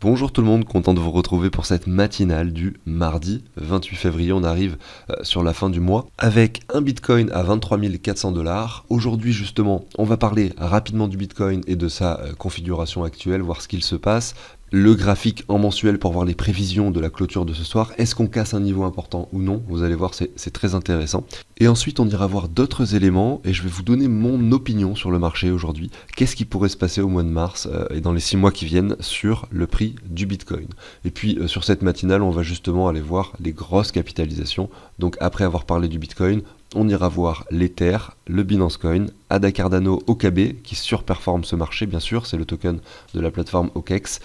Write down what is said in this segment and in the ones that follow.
Bonjour tout le monde, content de vous retrouver pour cette matinale du mardi 28 février. On arrive sur la fin du mois avec un Bitcoin à 23 400 $. Aujourd'hui justement, on va parler rapidement du Bitcoin et de sa configuration actuelle, voir ce qu'il se passe. Le graphique en mensuel pour voir les prévisions de la clôture de ce soir. Est-ce qu'on casse un niveau important ou non? Vous allez voir, c'est très intéressant. Et ensuite, on ira voir d'autres éléments et je vais vous donner mon opinion sur le marché aujourd'hui. Qu'est-ce qui pourrait se passer au mois de mars et dans les 6 mois qui viennent sur le prix du Bitcoin. Et puis, sur cette matinale, on va justement aller voir les grosses capitalisations. Donc, après avoir parlé du Bitcoin, on ira voir l'Ether, le Binance Coin, ADA Cardano OKB qui surperforme ce marché, bien sûr, c'est le token de la plateforme OKEx,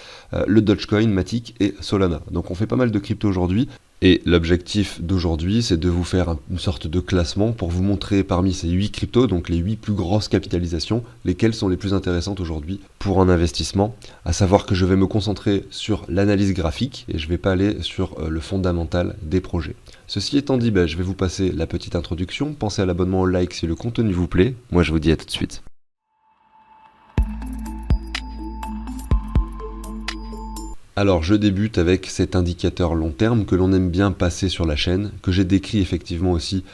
le Dogecoin, Matic et Solana. Donc on fait pas mal de crypto aujourd'hui. Et l'objectif d'aujourd'hui, c'est de vous faire une sorte de classement pour vous montrer parmi ces 8 cryptos, donc les 8 plus grosses capitalisations, lesquelles sont les plus intéressantes aujourd'hui pour un investissement. À savoir que je vais me concentrer sur l'analyse graphique et je ne vais pas aller sur le fondamental des projets. Ceci étant dit, je vais vous passer la petite introduction. Pensez à l'abonnement, au like si le contenu vous plaît. Moi, je vous dis à tout de suite. Alors je débute avec cet indicateur long terme que l'on aime bien passer sur la chaîne, que j'ai décrit effectivement aussi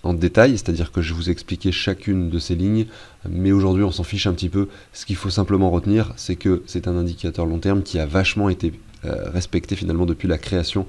en détail, c'est-à-dire que je vous expliquais chacune de ces lignes, mais aujourd'hui on s'en fiche un petit peu. Ce qu'il faut simplement retenir, c'est que c'est un indicateur long terme qui a vachement été respecté finalement depuis la création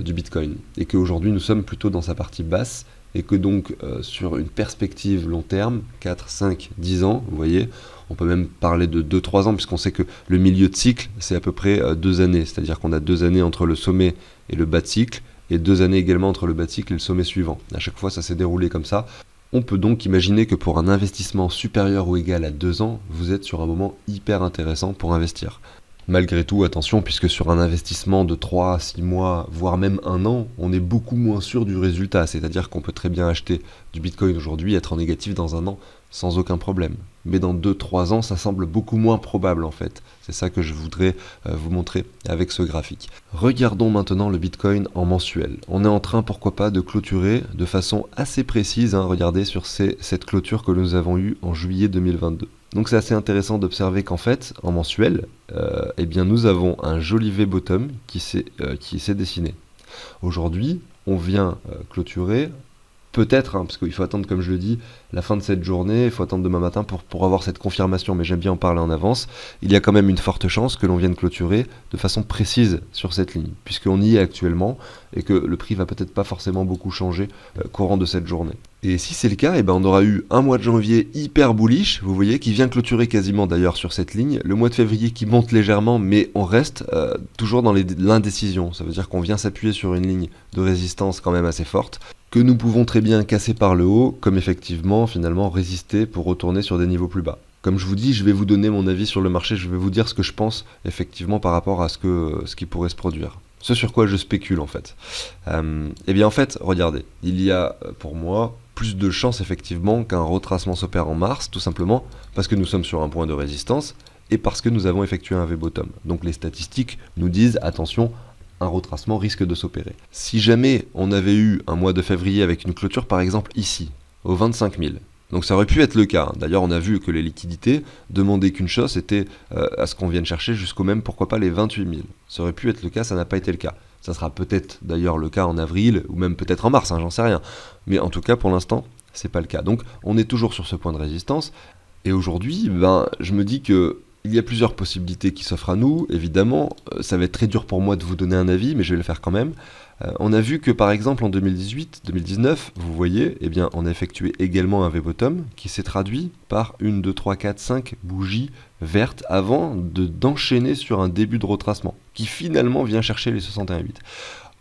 du Bitcoin, et qu'aujourd'hui nous sommes plutôt dans sa partie basse, et que donc sur une perspective long terme, 4, 5, 10 ans, vous voyez, on peut même parler de 2-3 ans, puisqu'on sait que le milieu de cycle, c'est à peu près 2 années, c'est-à-dire qu'on a 2 années entre le sommet et le bas de cycle, et 2 années également entre le bas de cycle et le sommet suivant. À chaque fois, ça s'est déroulé comme ça. On peut donc imaginer que pour un investissement supérieur ou égal à 2 ans, vous êtes sur un moment hyper intéressant pour investir. Malgré tout, attention, puisque sur un investissement de 3 à 6 mois, voire même 1 an, on est beaucoup moins sûr du résultat. C'est-à-dire qu'on peut très bien acheter du Bitcoin aujourd'hui, être en négatif dans 1 an, sans aucun problème. Mais dans 2-3 ans, ça semble beaucoup moins probable en fait. C'est ça que je voudrais vous montrer avec ce graphique. Regardons maintenant le Bitcoin en mensuel. On est en train, pourquoi pas, de clôturer de façon assez précise. Regardez sur cette clôture que nous avons eue en juillet 2022. Donc c'est assez intéressant d'observer qu'en fait, en mensuel, eh bien nous avons un joli V-bottom qui s'est dessiné. Aujourd'hui, on vient clôturer, peut-être, parce qu'il faut attendre, comme je le dis, la fin de cette journée, il faut attendre demain matin pour avoir cette confirmation, mais j'aime bien en parler en avance. Il y a quand même une forte chance que l'on vienne clôturer de façon précise sur cette ligne, puisqu'on y est actuellement, et que le prix va peut-être pas forcément beaucoup changer courant de cette journée. Et si c'est le cas, on aura eu un mois de janvier hyper bullish, vous voyez, qui vient clôturer quasiment d'ailleurs sur cette ligne, le mois de février qui monte légèrement, mais on reste toujours dans l'indécision. Ça veut dire qu'on vient s'appuyer sur une ligne de résistance quand même assez forte, que nous pouvons très bien casser par le haut, comme effectivement finalement résister pour retourner sur des niveaux plus bas. Comme je vous dis, je vais vous donner mon avis sur le marché, je vais vous dire ce que je pense effectivement par rapport à ce qui pourrait se produire. Ce sur quoi je spécule en fait. Eh bien en fait, regardez, il y a pour moi plus de chances effectivement qu'un retracement s'opère en mars, tout simplement parce que nous sommes sur un point de résistance et parce que nous avons effectué un V-bottom. Donc les statistiques nous disent, attention, un retracement risque de s'opérer. Si jamais on avait eu un mois de février avec une clôture par exemple ici, aux 25 000, donc ça aurait pu être le cas. D'ailleurs on a vu que les liquidités demandaient qu'une chose, c'était à ce qu'on vienne chercher jusqu'au même, pourquoi pas les 28 000. Ça aurait pu être le cas, ça n'a pas été le cas. Ça sera peut-être d'ailleurs le cas en avril, ou même peut-être en mars, j'en sais rien. Mais en tout cas pour l'instant, c'est pas le cas. Donc on est toujours sur ce point de résistance, et aujourd'hui, je me dis que il y a plusieurs possibilités qui s'offrent à nous, évidemment, ça va être très dur pour moi de vous donner un avis, mais je vais le faire quand même. On a vu que par exemple en 2018-2019, vous voyez, on a effectué également un V-bottom qui s'est traduit par une, 2, 3, 4, 5 bougies vertes avant d'enchaîner sur un début de retracement, qui finalement vient chercher les 61,8.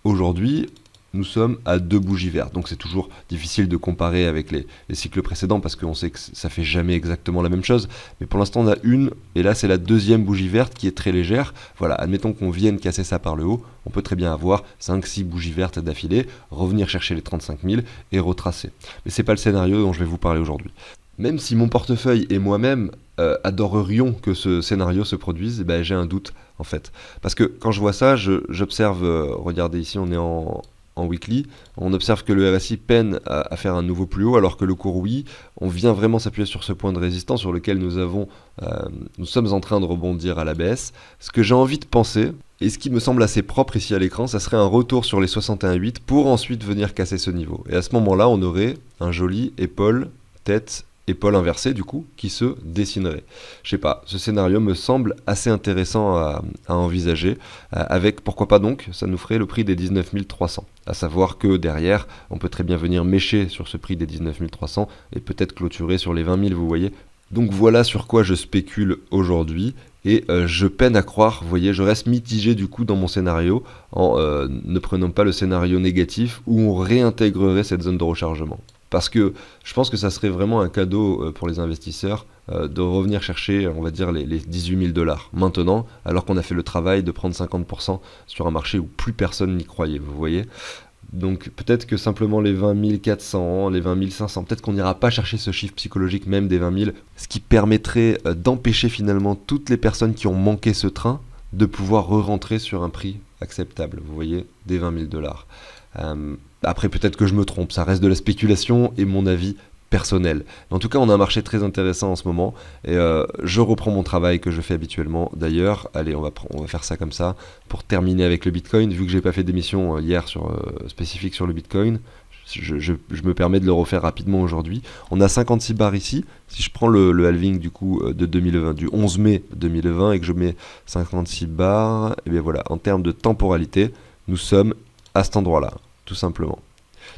Aujourd'hui, nous sommes à 2 bougies vertes, donc c'est toujours difficile de comparer avec les cycles précédents parce qu'on sait que ça fait jamais exactement la même chose, mais pour l'instant on a une, et là c'est la deuxième bougie verte qui est très légère. Voilà, admettons qu'on vienne casser ça par le haut, on peut très bien avoir 5-6 bougies vertes d'affilée, revenir chercher les 35 000 et retracer. Mais c'est pas le scénario dont je vais vous parler aujourd'hui. Même si mon portefeuille et moi-même adorerions que ce scénario se produise, j'ai un doute en fait. Parce que quand je vois ça, j'observe, regardez ici, on est en en weekly, on observe que le RSI peine à faire un nouveau plus haut, alors que le cours, oui, on vient vraiment s'appuyer sur ce point de résistance sur lequel nous sommes en train de rebondir à la baisse. Ce que j'ai envie de penser, et ce qui me semble assez propre ici à l'écran, ça serait un retour sur les 61,8 pour ensuite venir casser ce niveau. Et à ce moment-là, on aurait un joli épaule, tête, épaule inversée du coup, qui se dessinerait. Je sais pas, ce scénario me semble assez intéressant à envisager, avec pourquoi pas donc, ça nous ferait le prix des 19 300. À savoir que derrière, on peut très bien venir mécher sur ce prix des 19 300 et peut-être clôturer sur les 20 000, vous voyez. Donc voilà sur quoi je spécule aujourd'hui. Et je peine à croire, vous voyez, je reste mitigé du coup dans mon scénario en ne prenant pas le scénario négatif où on réintégrerait cette zone de rechargement. Parce que je pense que ça serait vraiment un cadeau pour les investisseurs de revenir chercher, on va dire, les 18 000 $ maintenant, alors qu'on a fait le travail de prendre 50% sur un marché où plus personne n'y croyait, vous voyez. Donc peut-être que simplement les 20 400, les 20 500, peut-être qu'on n'ira pas chercher ce chiffre psychologique même des 20 000, ce qui permettrait d'empêcher finalement toutes les personnes qui ont manqué ce train de pouvoir re-rentrer sur un prix acceptable, vous voyez, des 20 000 $. Après peut-être que je me trompe, ça reste de la spéculation et mon avis personnel. Mais en tout cas, on a un marché très intéressant en ce moment et je reprends mon travail que je fais habituellement. D'ailleurs, allez, on va faire ça comme ça pour terminer avec le Bitcoin. Vu que j'ai pas fait d'émission hier spécifique sur le Bitcoin, je me permets de le refaire rapidement aujourd'hui. On a 56 bars ici. Si je prends le halving du coup de 2020, du 11 mai 2020 et que je mets 56 bars, et bien voilà, en termes de temporalité, nous sommes à cet endroit-là, tout simplement.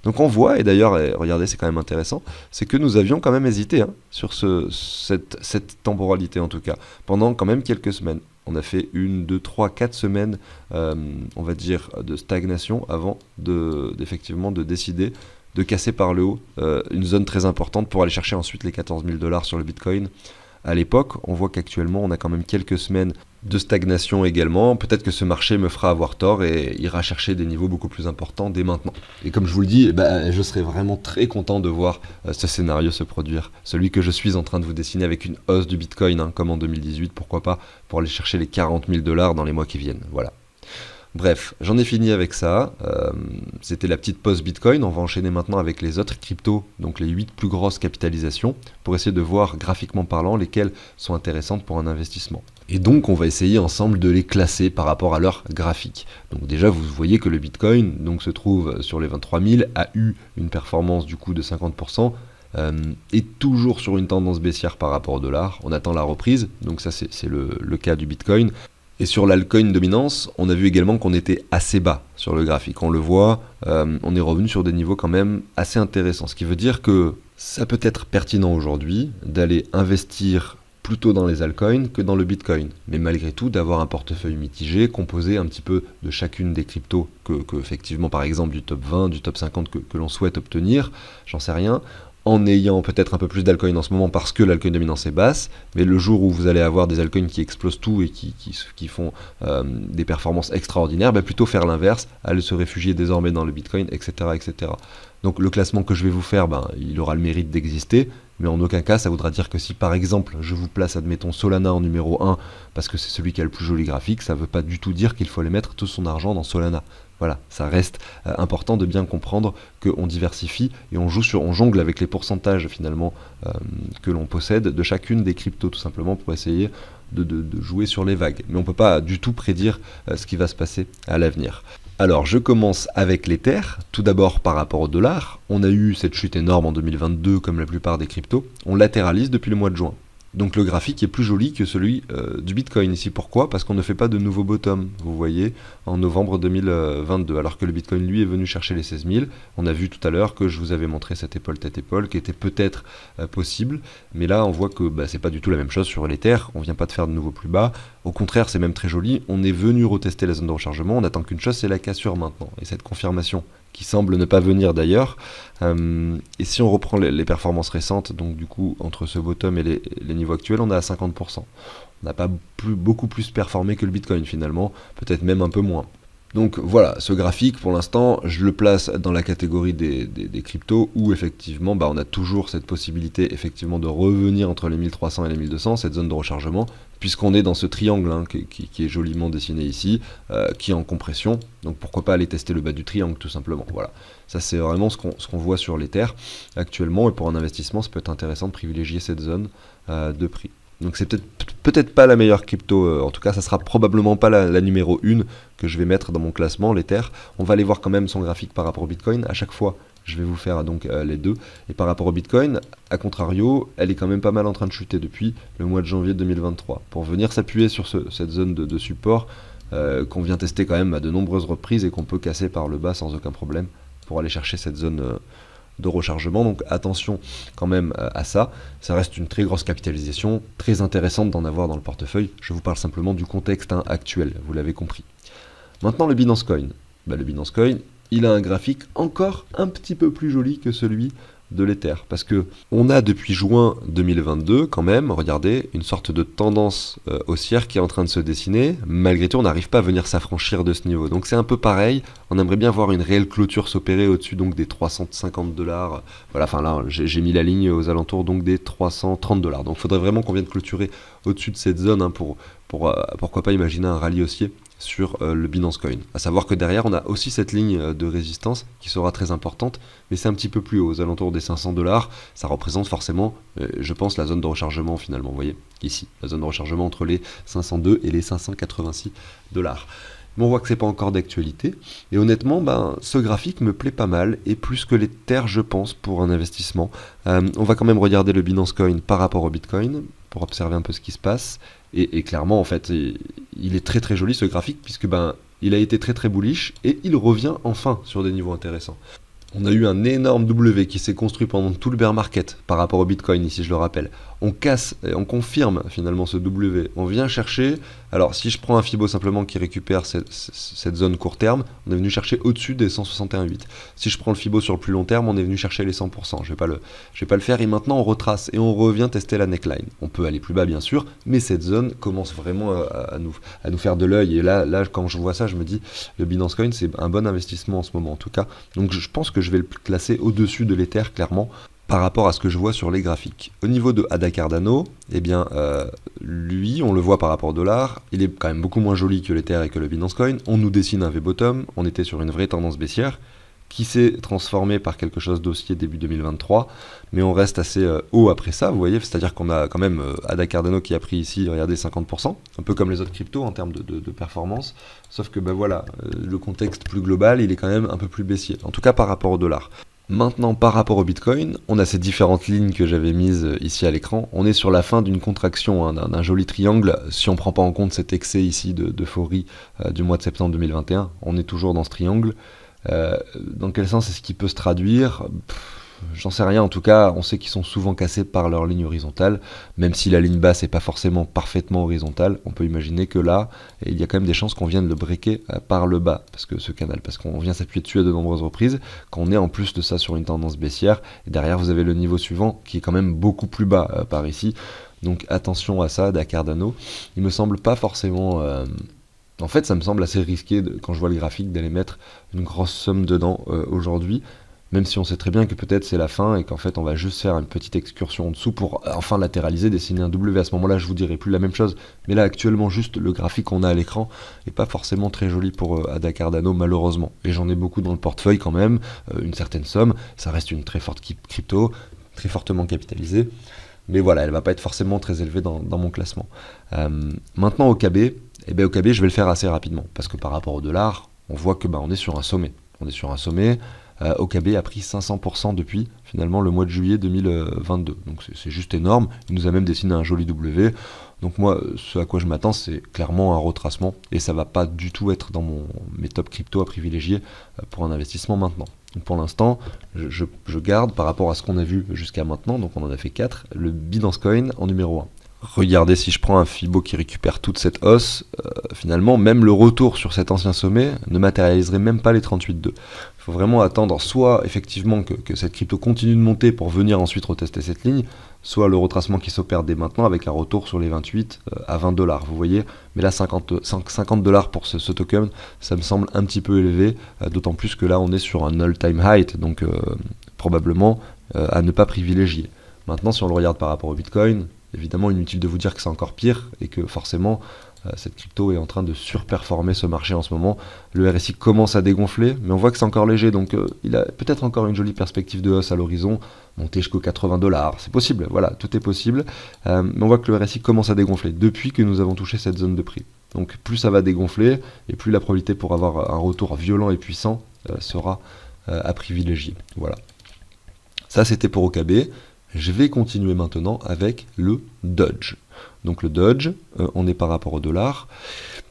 Donc on voit, et d'ailleurs, regardez, c'est quand même intéressant, c'est que nous avions quand même hésité sur cette temporalité en tout cas, pendant quand même quelques semaines. On a fait 1, 2, 3, 4 semaines, on va dire, de stagnation avant effectivement de décider de casser par le haut une zone très importante pour aller chercher ensuite les 14 000 $ sur le Bitcoin. À l'époque, on voit qu'actuellement, on a quand même quelques semaines de stagnation également. Peut-être que ce marché me fera avoir tort et ira chercher des niveaux beaucoup plus importants dès maintenant. Et comme je vous le dis, je serais vraiment très content de voir ce scénario se produire. Celui que je suis en train de vous dessiner avec une hausse du Bitcoin, comme en 2018, pourquoi pas, pour aller chercher les 40 000 $ dans les mois qui viennent. Voilà. Bref, j'en ai fini avec ça. C'était la petite pause Bitcoin. On va enchaîner maintenant avec les autres cryptos, donc les 8 plus grosses capitalisations, pour essayer de voir graphiquement parlant lesquelles sont intéressantes pour un investissement. Et donc on va essayer ensemble de les classer par rapport à leur graphique. Donc déjà vous voyez que le Bitcoin se trouve sur les 23 000, a eu une performance du coup de 50%, est toujours sur une tendance baissière par rapport au dollar. On attend la reprise, donc ça c'est le cas du Bitcoin. Et sur l'altcoin dominance, on a vu également qu'on était assez bas sur le graphique. On le voit, on est revenu sur des niveaux quand même assez intéressants. Ce qui veut dire que ça peut être pertinent aujourd'hui d'aller investir plutôt dans les altcoins que dans le Bitcoin. Mais malgré tout, d'avoir un portefeuille mitigé, composé un petit peu de chacune des cryptos que effectivement, par exemple, du top 20, du top 50 que l'on souhaite obtenir, j'en sais rien, en ayant peut-être un peu plus d'altcoins en ce moment parce que l'altcoin dominance est basse, mais le jour où vous allez avoir des altcoins qui explosent tout et qui font des performances extraordinaires, plutôt faire l'inverse, aller se réfugier désormais dans le Bitcoin, etc. etc. Donc le classement que je vais vous faire, il aura le mérite d'exister, mais en aucun cas ça voudra dire que si par exemple je vous place, admettons, Solana en numéro 1, parce que c'est celui qui a le plus joli graphique, ça ne veut pas du tout dire qu'il faut aller mettre tout son argent dans Solana. Voilà, ça reste important de bien comprendre qu'on diversifie et on jongle avec les pourcentages finalement que l'on possède de chacune des cryptos tout simplement pour essayer de jouer sur les vagues. Mais on ne peut pas du tout prédire ce qui va se passer à l'avenir. Alors je commence avec l'Ether, tout d'abord par rapport au dollar. On a eu cette chute énorme en 2022 comme la plupart des cryptos. On latéralise depuis le mois de juin. Donc le graphique est plus joli que celui du Bitcoin ici. Pourquoi ? Parce qu'on ne fait pas de nouveau bottom, vous voyez, en novembre 2022, alors que le Bitcoin, lui, est venu chercher les 16 000. On a vu tout à l'heure que je vous avais montré cette épaule tête-épaule qui était peut-être possible, mais là on voit que c'est pas du tout la même chose sur l'Ether, on vient pas de faire de nouveau plus bas. Au contraire, c'est même très joli, on est venu retester la zone de rechargement, on attend qu'une chose, c'est la cassure maintenant, et cette confirmation qui semble ne pas venir d'ailleurs. Et si on reprend les performances récentes, donc du coup entre ce bottom et les niveaux actuels, on est à 50%. On n'a pas beaucoup plus performé que le Bitcoin finalement, peut-être même un peu moins. Donc voilà, ce graphique, pour l'instant, je le place dans la catégorie des cryptos où effectivement, on a toujours cette possibilité effectivement de revenir entre les 1300 et les 1200, cette zone de rechargement, puisqu'on est dans ce triangle qui est joliment dessiné ici, qui est en compression. Donc pourquoi pas aller tester le bas du triangle tout simplement. Voilà, ça c'est vraiment ce qu'on voit sur l'Ether actuellement, et pour un investissement, ça peut être intéressant de privilégier cette zone de prix. Donc c'est peut-être pas la meilleure crypto, en tout cas ça sera probablement pas la numéro 1 que je vais mettre dans mon classement, l'Ether. On va aller voir quand même son graphique par rapport au Bitcoin. À chaque fois, je vais vous faire donc les deux. Et par rapport au Bitcoin, à contrario, elle est quand même pas mal en train de chuter depuis le mois de janvier 2023. Pour venir s'appuyer sur cette zone de support qu'on vient tester quand même à de nombreuses reprises et qu'on peut casser par le bas sans aucun problème pour aller chercher cette zone de rechargement. Donc attention quand même à ça. Ça reste une très grosse capitalisation, très intéressante d'en avoir dans le portefeuille. Je vous parle simplement du contexte actuel, vous l'avez compris. Maintenant le Binance Coin. Le Binance Coin, il a un graphique encore un petit peu plus joli que celui de l'Ether, parce que on a depuis juin 2022 quand même, regardez, une sorte de tendance haussière qui est en train de se dessiner. Malgré tout, on n'arrive pas à venir s'affranchir de ce niveau, donc c'est un peu pareil. On aimerait bien voir une réelle clôture s'opérer au-dessus donc des 350 $. Voilà, enfin là j'ai mis la ligne aux alentours donc des 330 $. Donc il faudrait vraiment qu'on vienne clôturer au-dessus de cette zone pour pourquoi pas imaginer un rallye haussier sur le Binance Coin. À savoir que derrière, on a aussi cette ligne de résistance qui sera très importante, mais c'est un petit peu plus haut, aux alentours des 500 $. Ça représente forcément, je pense, la zone de rechargement finalement. Vous voyez, ici, la zone de rechargement entre les 502 et les 586 $. Mais on voit que c'est pas encore d'actualité. Et honnêtement, ce graphique me plaît pas mal, et plus que l'Ether, je pense, pour un investissement. On va quand même regarder le Binance Coin par rapport au Bitcoin, pour observer un peu ce qui se passe. Et clairement, en fait, il est très très joli ce graphique, puisque il a été très très bullish, et il revient enfin sur des niveaux intéressants. On a eu un énorme W qui s'est construit pendant tout le bear market par rapport au Bitcoin, ici je le rappelle. On casse, on confirme finalement ce W. On vient chercher, alors si je prends un Fibo simplement qui récupère cette zone court terme, on est venu chercher au-dessus des 161,8. Si je prends le Fibo sur le plus long terme, on est venu chercher les 100%. Je vais pas le faire, et maintenant on retrace et on revient tester la neckline. On peut aller plus bas bien sûr, mais cette zone commence vraiment à nous faire de l'œil. Et là, quand je vois ça, je me dis, le Binance Coin c'est un bon investissement en ce moment en tout cas. Donc je pense que je vais le classer au-dessus de l'Ether clairement, par rapport à ce que je vois sur les graphiques. Au niveau de ADA Cardano, lui, on le voit par rapport au dollar, il est quand même beaucoup moins joli que l'Ether et que le Binance Coin. On nous dessine un V-bottom, on était sur une vraie tendance baissière, qui s'est transformée par quelque chose d'haussier début 2023, mais on reste assez haut après ça, vous voyez, c'est-à-dire qu'on a quand même ADA Cardano qui a pris ici, regardez, 50%, un peu comme les autres cryptos en termes de performance, sauf que le contexte plus global, il est quand même un peu plus baissier, en tout cas par rapport au dollar. Maintenant, par rapport au Bitcoin, on a ces différentes lignes que j'avais mises ici à l'écran. On est sur la fin d'une contraction, d'un joli triangle. Si on ne prend pas en compte cet excès ici d'euphorie du mois de septembre 2021, on est toujours dans ce triangle. Dans quel sens est-ce qu'il peut se traduire ? J'en sais rien, en tout cas, on sait qu'ils sont souvent cassés par leur ligne horizontale, même si la ligne basse n'est pas forcément parfaitement horizontale, on peut imaginer que là, il y a quand même des chances qu'on vienne le breaker par le bas, ce canal, parce qu'on vient s'appuyer dessus à de nombreuses reprises, qu'on est en plus de ça sur une tendance baissière, et derrière vous avez le niveau suivant qui est quand même beaucoup plus bas par ici, donc attention à ça, Cardano, il me semble pas forcément... En fait, ça me semble assez risqué, quand je vois le graphique, d'aller mettre une grosse somme dedans aujourd'hui, même si on sait très bien que peut-être c'est la fin et qu'en fait on va juste faire une petite excursion en dessous pour enfin latéraliser, dessiner un W. À ce moment-là, je vous dirai plus la même chose. Mais là, actuellement, juste le graphique qu'on a à l'écran n'est pas forcément très joli pour ADA Cardano, malheureusement. Et j'en ai beaucoup dans le portefeuille quand même, une certaine somme. Ça reste une très forte crypto, très fortement capitalisée. Mais voilà, elle va pas être forcément très élevée dans mon classement. Maintenant, OKB, OKB, je vais le faire assez rapidement. Parce que par rapport au dollar, on voit que on est sur un sommet. On est sur un sommet. OKB a pris 500% depuis finalement le mois de juillet 2022, donc c'est juste énorme. Il nous a même dessiné un joli W, donc moi ce à quoi je m'attends c'est clairement un retracement, et ça va pas du tout être dans mes top crypto à privilégier pour un investissement maintenant. Donc pour l'instant je garde par rapport à ce qu'on a vu jusqu'à maintenant, donc on en a fait 4, le Binance Coin en numéro 1. Regardez, si je prends un Fibo qui récupère toute cette hausse, finalement, même le retour sur cet ancien sommet ne matérialiserait même pas les 38,2. Il faut vraiment attendre soit effectivement que cette crypto continue de monter pour venir ensuite retester cette ligne, soit le retracement qui s'opère dès maintenant avec un retour sur les 28 à 20 $. Vous voyez, mais là 50 $ pour ce token, ça me semble un petit peu élevé, d'autant plus que là on est sur un all-time high, donc probablement à ne pas privilégier. Maintenant, si on le regarde par rapport au Bitcoin, évidemment inutile de vous dire que c'est encore pire et que forcément cette crypto est en train de surperformer ce marché en ce moment. Le RSI commence à dégonfler, mais on voit que c'est encore léger, donc il a peut-être encore une jolie perspective de hausse à l'horizon, monter jusqu'aux 80 $, c'est possible, voilà, tout est possible, mais on voit que le RSI commence à dégonfler depuis que nous avons touché cette zone de prix. Donc plus ça va dégonfler, et plus la probabilité pour avoir un retour violent et puissant sera à privilégier. Voilà. Ça c'était pour OKB. Je vais continuer maintenant avec le Doge. Donc le Doge, on est par rapport au dollar.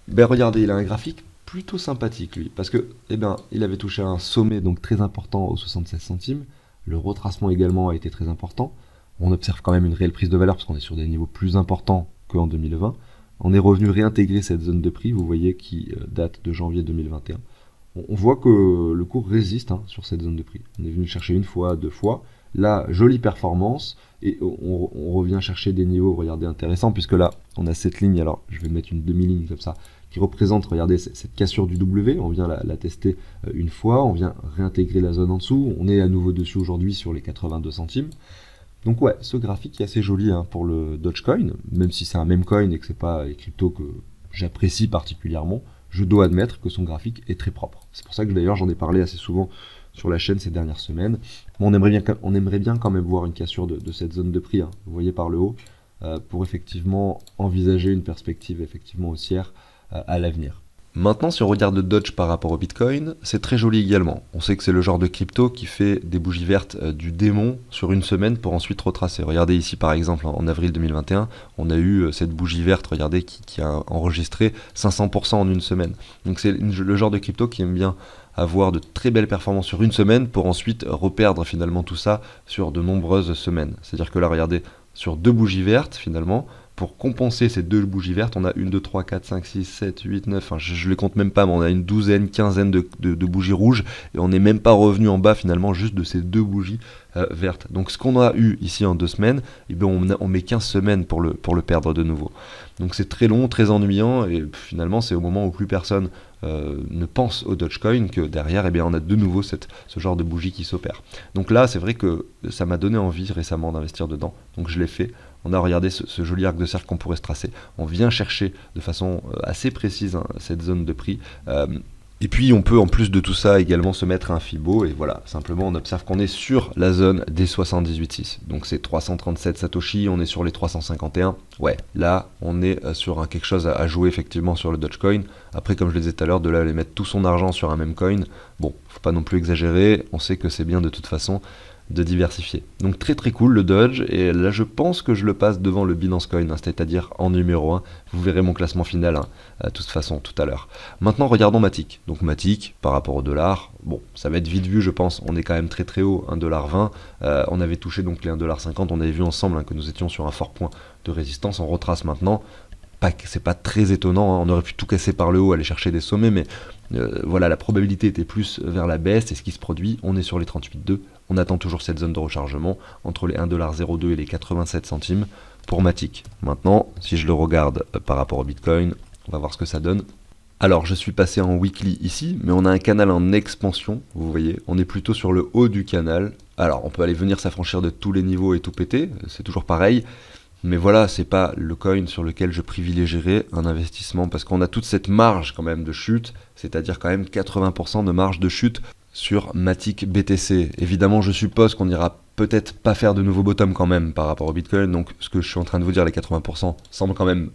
Ben regardez, il a un graphique plutôt sympathique lui, parce que il avait touché un sommet donc très important aux 76 centimes. Le retracement également a été très important. On observe quand même une réelle prise de valeur parce qu'on est sur des niveaux plus importants qu'en 2020. On est revenu réintégrer cette zone de prix, vous voyez, qui date de janvier 2021. On voit que le cours résiste sur cette zone de prix. On est venu le chercher une fois, deux fois. Là, jolie performance, et on revient chercher des niveaux, regardez, intéressants, puisque là, on a cette ligne, alors je vais mettre une demi-ligne comme ça, qui représente, regardez, cette cassure du W, on vient la tester une fois, on vient réintégrer la zone en dessous, on est à nouveau dessus aujourd'hui sur les 82 centimes. Donc ouais, ce graphique est assez joli pour le Dogecoin, même si c'est un meme coin et que c'est pas les cryptos que j'apprécie particulièrement, je dois admettre que son graphique est très propre. C'est pour ça que d'ailleurs j'en ai parlé assez souvent sur la chaîne ces dernières semaines. Bon, on aimerait bien quand même voir une cassure de cette zone de prix, vous voyez par le haut, pour effectivement envisager une perspective effectivement haussière à l'avenir. Maintenant, si on regarde le Doge par rapport au Bitcoin, c'est très joli également. On sait que c'est le genre de crypto qui fait des bougies vertes du démon sur une semaine pour ensuite retracer. Regardez ici par exemple, en avril 2021, on a eu cette bougie verte, regardez, qui a enregistré 500% en une semaine. Donc c'est le genre de crypto qui aime bien avoir de très belles performances sur une semaine pour ensuite reperdre finalement tout ça sur de nombreuses semaines. C'est-à-dire que là, regardez, sur deux bougies vertes finalement, pour compenser ces deux bougies vertes, on a 1, 2, 3, 4, 5, 6, 7, 8, 9, enfin je les compte même pas, mais on a une douzaine, quinzaine de bougies rouges, et on n'est même pas revenu en bas finalement juste de ces deux bougies vertes. Donc ce qu'on a eu ici en 2 semaines, on met 15 semaines pour le perdre de nouveau. Donc c'est très long, très ennuyant, et finalement c'est au moment où plus personne ne pense au Dogecoin que derrière on a de nouveau ce genre de bougie qui s'opère. Donc là c'est vrai que ça m'a donné envie récemment d'investir dedans, donc je l'ai fait. On a regardé ce joli arc de cercle qu'on pourrait se tracer. On vient chercher de façon assez précise cette zone de prix. Et puis on peut en plus de tout ça également se mettre un Fibo, et voilà, simplement on observe qu'on est sur la zone des 78,6. Donc c'est 337 Satoshi, on est sur les 351. Ouais, là on est sur quelque chose à jouer effectivement sur le Dogecoin. Après, comme je le disais tout à l'heure, de là aller mettre tout son argent sur un même coin, bon, faut pas non plus exagérer, on sait que c'est bien de toute façon de diversifier. Donc très très cool le Doge, et là je pense que je le passe devant le Binance Coin, c'est-à-dire en numéro 1. Vous verrez mon classement final de toute façon tout à l'heure. Maintenant regardons Matic. Donc Matic par rapport au dollar, bon ça va être vite vu je pense, on est quand même très très haut, 1,20$. On avait touché donc les 1,50$, on avait vu ensemble que nous étions sur un fort point de résistance, on retrace maintenant. C'est pas très étonnant, on aurait pu tout casser par le haut, aller chercher des sommets, mais voilà, la probabilité était plus vers la baisse, et ce qui se produit, on est sur les 38,2, on attend toujours cette zone de rechargement entre les 1,02$ et les 87 centimes pour Matic. Maintenant, si je le regarde par rapport au Bitcoin, on va voir ce que ça donne. Alors, je suis passé en weekly ici, mais on a un canal en expansion, vous voyez, on est plutôt sur le haut du canal. Alors, on peut aller venir s'affranchir de tous les niveaux et tout péter, c'est toujours pareil. Mais voilà, c'est pas le coin sur lequel je privilégierais un investissement, parce qu'on a toute cette marge quand même de chute, c'est-à-dire quand même 80% de marge de chute sur Matic BTC. Évidemment, je suppose qu'on ira peut-être pas faire de nouveau bottom quand même par rapport au Bitcoin, donc ce que je suis en train de vous dire, les 80%, semble quand même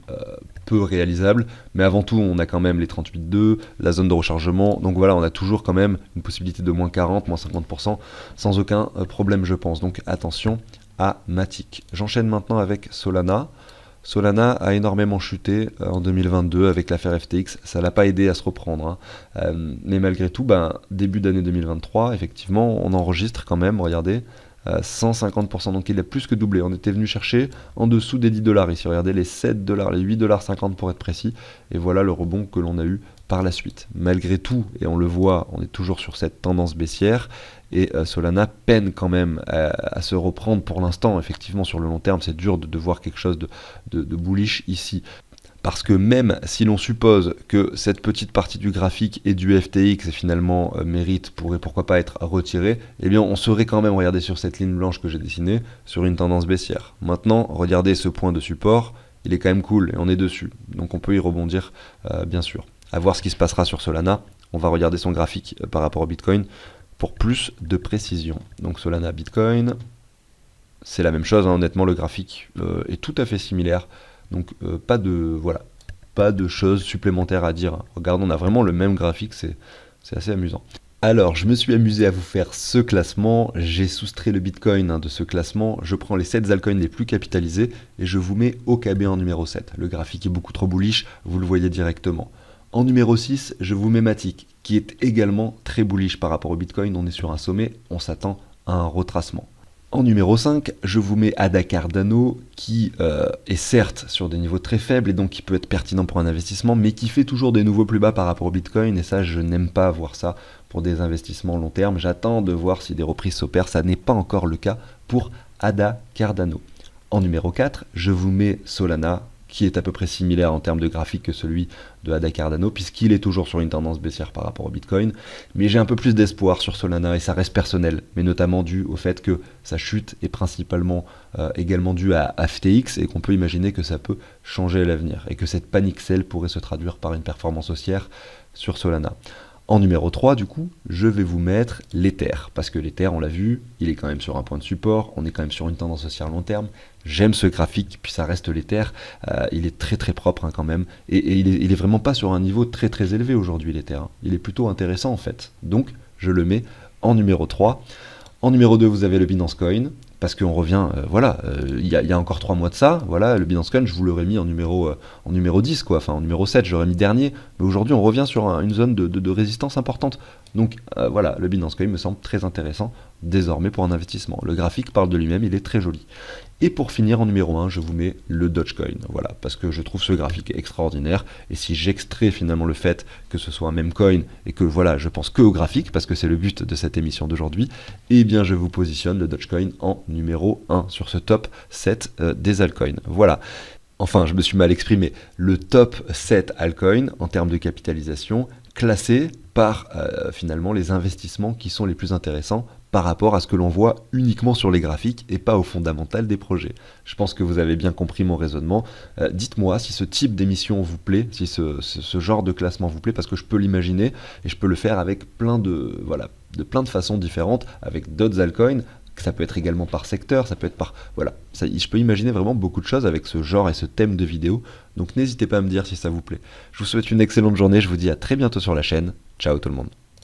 peu réalisable, mais avant tout, on a quand même les 38,2, la zone de rechargement, donc voilà, on a toujours quand même une possibilité de moins 40, moins 50%, sans aucun problème je pense, donc attention à Matic. J'enchaîne maintenant avec Solana. Solana a énormément chuté en 2022 avec l'affaire FTX, ça l'a pas aidé à se reprendre. Mais malgré tout, début d'année 2023, effectivement, on enregistre quand même, regardez, 150%, donc il a plus que doublé. On était venu chercher en dessous des 10 dollars ici, regardez les 7 dollars, les 8,50 $ pour être précis, et voilà le rebond que l'on a eu par la suite. Malgré tout, et on le voit, on est toujours sur cette tendance baissière, et Solana peine quand même à se reprendre pour l'instant. Effectivement, sur le long terme, c'est dur de voir quelque chose de bullish ici. Parce que même si l'on suppose que cette petite partie du graphique et du FTX et finalement mérite, pourrait pourquoi pas être retirée, eh bien on serait quand même, regardez sur cette ligne blanche que j'ai dessinée, sur une tendance baissière. Maintenant, regardez ce point de support, il est quand même cool et on est dessus. Donc on peut y rebondir bien sûr. À voir ce qui se passera sur Solana. On va regarder son graphique par rapport au Bitcoin pour plus de précision. Donc Solana Bitcoin, c'est la même chose, hein. Honnêtement le graphique est tout à fait similaire. Donc pas de choses supplémentaires à dire. Regarde, on a vraiment le même graphique, c'est assez amusant. Alors, je me suis amusé à vous faire ce classement. J'ai soustrait le Bitcoin de ce classement. Je prends les 7 altcoins les plus capitalisés et je vous mets OKB en numéro 7. Le graphique est beaucoup trop bullish, vous le voyez directement. En numéro 6, je vous mets Matic, qui est également très bullish par rapport au Bitcoin. On est sur un sommet, on s'attend à un retracement. En numéro 5, je vous mets ADA Cardano, qui est certes sur des niveaux très faibles et donc qui peut être pertinent pour un investissement, mais qui fait toujours des nouveaux plus bas par rapport au Bitcoin, et ça, je n'aime pas voir ça pour des investissements long terme. J'attends de voir si des reprises s'opèrent, ça n'est pas encore le cas pour ADA Cardano. En numéro 4, je vous mets Solana, qui est à peu près similaire en termes de graphique que celui de ADA Cardano, puisqu'il est toujours sur une tendance baissière par rapport au Bitcoin. Mais j'ai un peu plus d'espoir sur Solana, et ça reste personnel, mais notamment dû au fait que sa chute est principalement également due à FTX, et qu'on peut imaginer que ça peut changer à l'avenir, et que cette panic sell pourrait se traduire par une performance haussière sur Solana. En numéro 3, du coup, je vais vous mettre l'Ether, parce que l'Ether, on l'a vu, il est quand même sur un point de support, on est quand même sur une tendance haussière long terme. J'aime ce graphique, puis ça reste l'Ether, il est très très propre hein, quand même, et il est vraiment pas sur un niveau très très élevé aujourd'hui l'Ether, hein. Il est plutôt intéressant en fait, donc je le mets en numéro 3. En numéro 2, vous avez le Binance Coin, parce qu'on revient, il y a encore 3 mois de ça, voilà, le Binance Coin, je vous l'aurais mis en numéro 10, quoi, enfin en numéro 7, j'aurais mis dernier, mais aujourd'hui on revient sur une zone de résistance importante. Donc voilà, le Binance Coin me semble très intéressant désormais pour un investissement. Le graphique parle de lui-même, il est très joli. Et pour finir, en numéro 1, je vous mets le Dogecoin, voilà, parce que je trouve ce graphique extraordinaire, et si j'extrais finalement le fait que ce soit un même coin, et que voilà, je pense que au graphique, parce que c'est le but de cette émission d'aujourd'hui, eh bien je vous positionne le Dogecoin en numéro 1 sur ce top 7 des altcoins. Voilà. Enfin, je me suis mal exprimé, le top 7 altcoins en termes de capitalisation, classé par finalement les investissements qui sont les plus intéressants par rapport à ce que l'on voit uniquement sur les graphiques et pas au fondamental des projets. Je pense que vous avez bien compris mon raisonnement. Dites-moi si ce type d'émission vous plaît, si ce genre de classement vous plaît, parce que je peux l'imaginer et je peux le faire avec plein de façons différentes, avec d'autres altcoins. Ça peut être également par secteur, ça peut être par... Voilà, je peux imaginer vraiment beaucoup de choses avec ce genre et ce thème de vidéo. Donc n'hésitez pas à me dire si ça vous plaît. Je vous souhaite une excellente journée, je vous dis à très bientôt sur la chaîne. Ciao tout le monde.